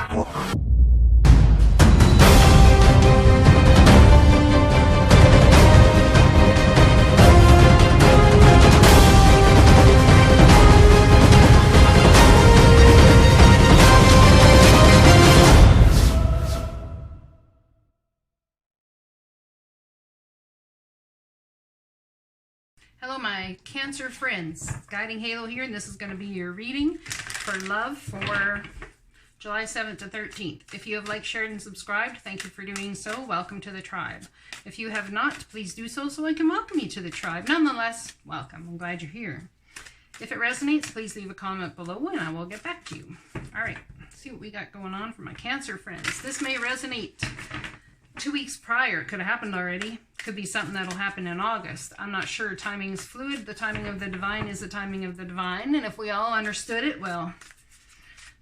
Hello my Cancer friends, Guiding Halo here, and this is going to be your reading for love for July 7th to 13th. If you have liked, shared, and subscribed, thank you for doing so. Welcome to the tribe. If you have not, please do so I can welcome you to the tribe. Nonetheless, welcome. I'm glad you're here. If it resonates, please leave a comment below and I will get back to you. All right, let's see what we got going on for my Cancer friends. This may resonate 2 weeks prior. It could have happened already. Could be something that'll happen in August. I'm not sure. Timing is fluid. The timing of the divine is the timing of the divine. And if we all understood it, well,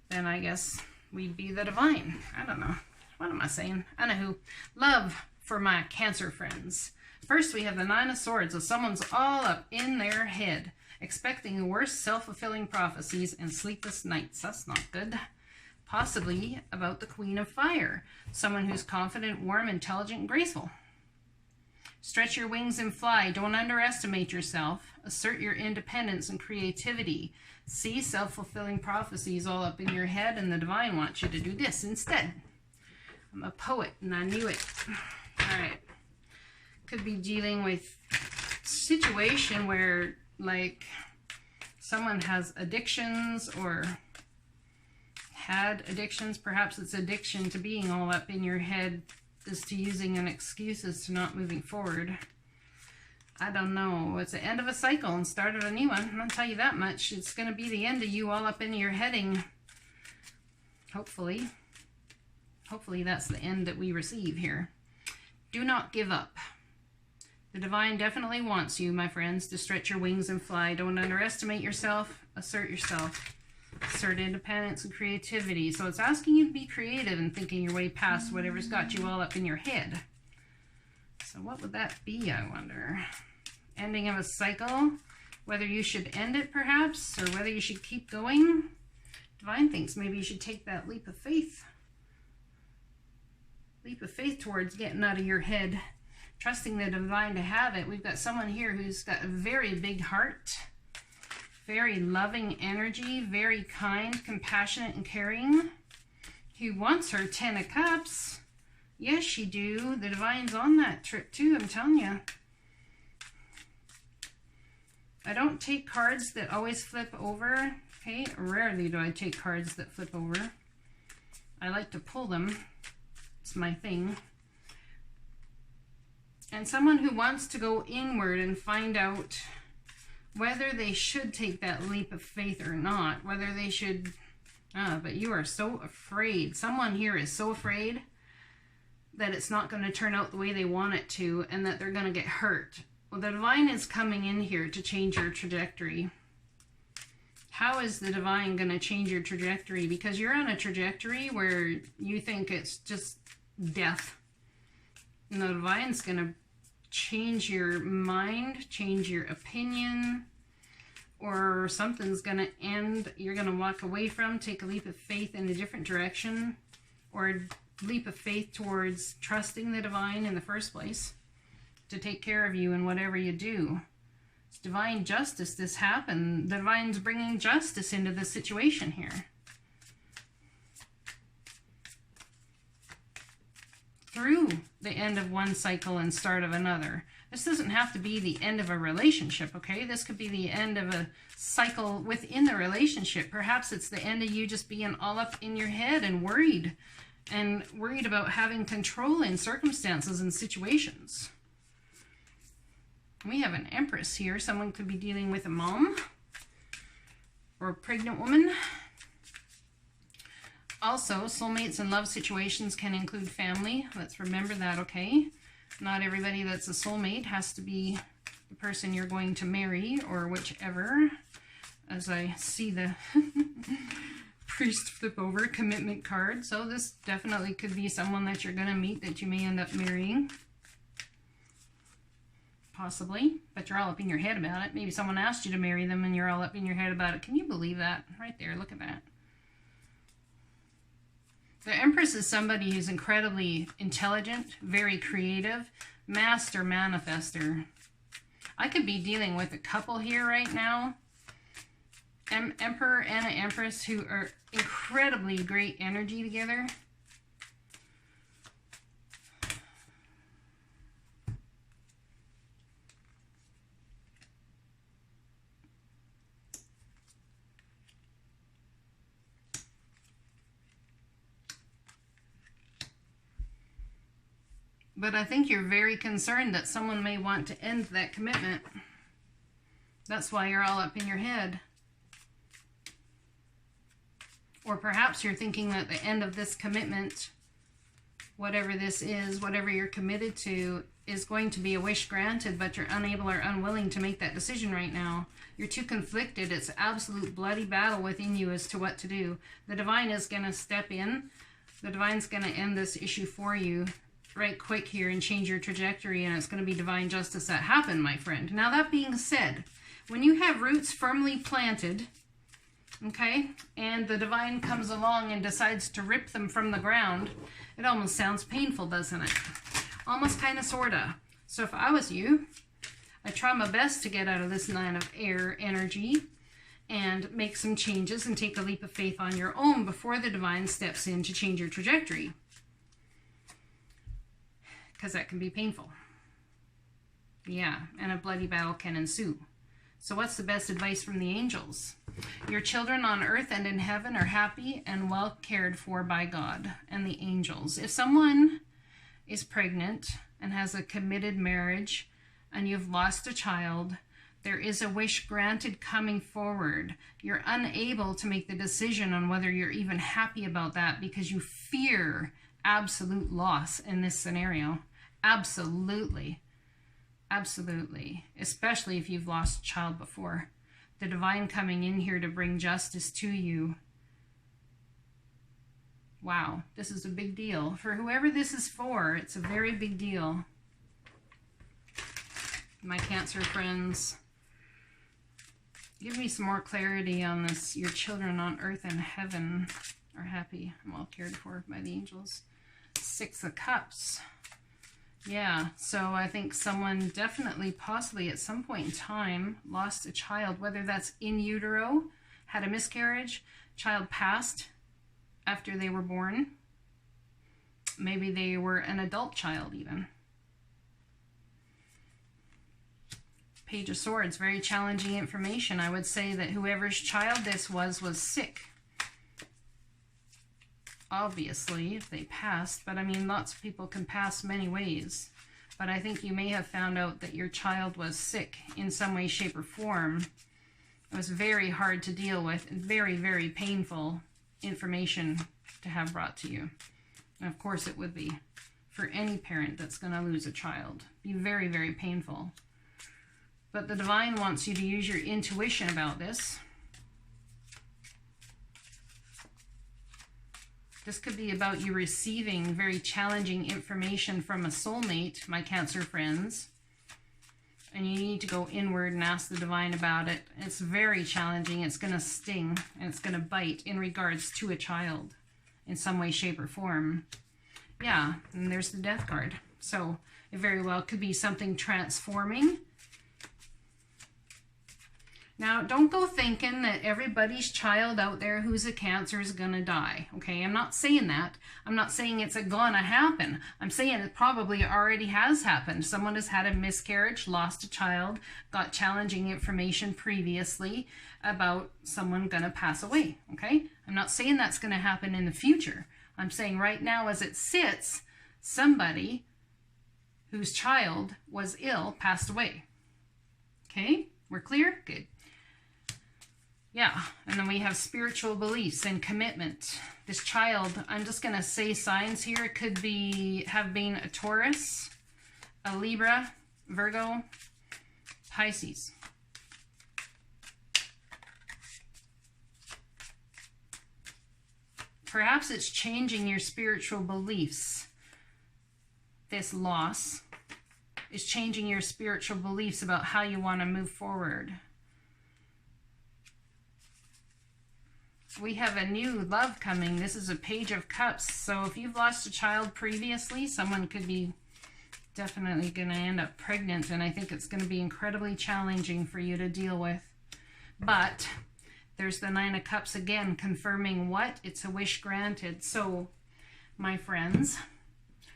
then I guess we'd be the divine. I don't know. What am I saying? Anywho, love for my Cancer friends. First, we have the Nine of Swords. So someone's all up in their head, expecting the worst, self-fulfilling prophecies and sleepless nights. That's not good. Possibly about the Queen of Fire, someone who's confident, warm, intelligent, and graceful. Stretch your wings and fly. Don't underestimate yourself. Assert your independence and creativity. See self-fulfilling prophecies all up in your head, and the divine wants you to do this instead. I'm a poet, and I knew it. All right. Could be dealing with a situation where, like, someone has addictions or had addictions. Perhaps it's addiction to being all up in your head, as to using an excuse as to not moving forward. I don't know. It's the end of a cycle and start of a new one. I'm going to tell you that much. It's going to be the end of you all up in your heading. Hopefully. Hopefully that's the end that we receive here. Do not give up. The divine definitely wants you, my friends, to stretch your wings and fly. Don't underestimate yourself. Assert yourself. Assert independence and creativity. So it's asking you to be creative and thinking your way past whatever's got you all up in your head. So what would that be, I wonder? Ending of a cycle. Whether you should end it, perhaps, or whether you should keep going. Divine thinks maybe you should take that leap of faith. Leap of faith towards getting out of your head. Trusting the divine to have it. We've got someone here who's got a very big heart. Very loving energy, very kind, compassionate, and caring. He wants her 10 of Cups. Yes, you do. The divine's on that trip too, I'm telling you. I don't take cards that always flip over. Okay, rarely do I take cards that flip over. I like to pull them. It's my thing. And someone who wants to go inward and find out whether they should take that leap of faith or not, whether they should, but you are so afraid. Someone here is so afraid that it's not going to turn out the way they want it to, and that they're going to get hurt. Well, the divine is coming in here to change your trajectory. How is the divine going to change your trajectory? Because you're on a trajectory where you think it's just death. And the divine's going to change your mind, change your opinion, or something's going to end. You're going to walk away from, take a leap of faith in a different direction, or a leap of faith towards trusting the divine in the first place to take care of you in whatever you do. It's divine justice. This happened. The divine's bringing justice into this situation here. Through the end of one cycle and start of another. This doesn't have to be the end of a relationship, okay? This could be the end of a cycle within the relationship. Perhaps it's the end of you just being all up in your head and worried about having control in circumstances and situations. We have an Empress here. Someone could be dealing with a mom or a pregnant woman. Also, soulmates and love situations can include family. Let's remember that, okay? Not everybody that's a soulmate has to be the person you're going to marry or whichever. As I see the priest flip over, commitment card. So this definitely could be someone that you're going to meet that you may end up marrying. Possibly, but you're all up in your head about it. Maybe someone asked you to marry them and you're all up in your head about it. Can you believe that? Right there, look at that. The Empress is somebody who's incredibly intelligent, very creative, master manifester. I could be dealing with a couple here right now, Emperor and an Empress, who are incredibly great energy together. But I think you're very concerned that someone may want to end that commitment. That's why you're all up in your head. Or perhaps you're thinking that the end of this commitment, whatever this is, whatever you're committed to, is going to be a wish granted, but you're unable or unwilling to make that decision right now. You're too conflicted. It's an absolute bloody battle within you as to what to do. The Divine is going to step in. The Divine's going to end this issue for you right quick here and change your trajectory, and it's going to be divine justice that happened, my friend. Now, that being said, when you have roots firmly planted, okay, and the Divine comes along and decides to rip them from the ground, it almost sounds painful, doesn't it? Almost kind of, sort of. So if I was you, I'd try my best to get out of this 9 of air energy and make some changes and take a leap of faith on your own before the Divine steps in to change your trajectory. Because that can be painful. Yeah, and a bloody battle can ensue. So what's the best advice from the angels? Your children on earth and in heaven are happy and well cared for by God and the angels. If someone is pregnant and has a committed marriage and you've lost a child, there is a wish granted coming forward. You're unable to make the decision on whether you're even happy about that because you fear absolute loss in this scenario. Absolutely. Absolutely. Especially if you've lost a child before. The Divine coming in here to bring justice to you. Wow, this is a big deal. For whoever this is for, it's a very big deal. My Cancer friends, give me some more clarity on this. Your children on earth and heaven are happy and well cared for by the angels. 6 of Cups. Yeah, so I think someone definitely, possibly at some point in time, lost a child, whether that's in utero, had a miscarriage, child passed after they were born. Maybe they were an adult child even. Page of Swords, very challenging information. I would say that whoever's child this was sick. Obviously, if they passed, but I mean, lots of people can pass many ways. But I think you may have found out that your child was sick in some way, shape, or form. It was very hard to deal with and very, very painful information to have brought to you. And of course it would be for any parent that's going to lose a child. Be very, very painful. But the Divine wants you to use your intuition about this. This could be about you receiving very challenging information from a soulmate, my Cancer friends. And you need to go inward and ask the Divine about it. It's very challenging. It's going to sting and it's going to bite in regards to a child in some way, shape, or form. Yeah, and there's the Death card. So it very well could be something transforming. Now, don't go thinking that everybody's child out there who's a Cancer is going to die, okay? I'm not saying that. I'm not saying it's gonna happen. I'm saying it probably already has happened. Someone has had a miscarriage, lost a child, got challenging information previously about someone going to pass away, okay? I'm not saying that's going to happen in the future. I'm saying right now as it sits, somebody whose child was ill passed away. Okay? We're clear? Good. Yeah, and then we have spiritual beliefs and commitment. This child, I'm just going to say signs here. It could be, have been a Taurus, a Libra, Virgo, Pisces. Perhaps it's changing your spiritual beliefs. This loss is changing your spiritual beliefs about how you want to move forward. we have a new love coming. This is a Page of Cups. So if you've lost a child previously, someone could be definitely going to end up pregnant, and I think it's going to be incredibly challenging for you to deal with. But there's the Nine of Cups again, confirming what? It's a wish granted. So, my friends,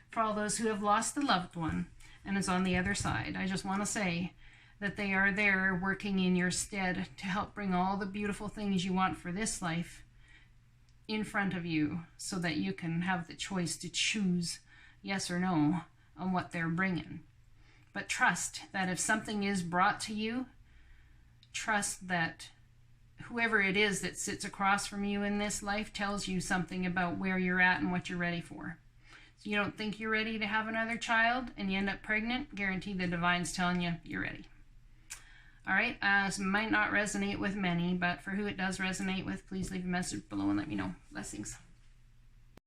for all those who have lost a loved one and is on the other side, I just want to say that they are there working in your stead to help bring all the beautiful things you want for this life in front of you, so that you can have the choice to choose yes or no on what they're bringing. But trust that if something is brought to you, trust that whoever it is that sits across from you in this life tells you something about where you're at and what you're ready for. So you don't think you're ready to have another child and you end up pregnant, guarantee the divine's telling you you're ready. All right, this might not resonate with many, but for who it does resonate with, please leave a message below and let me know. Blessings.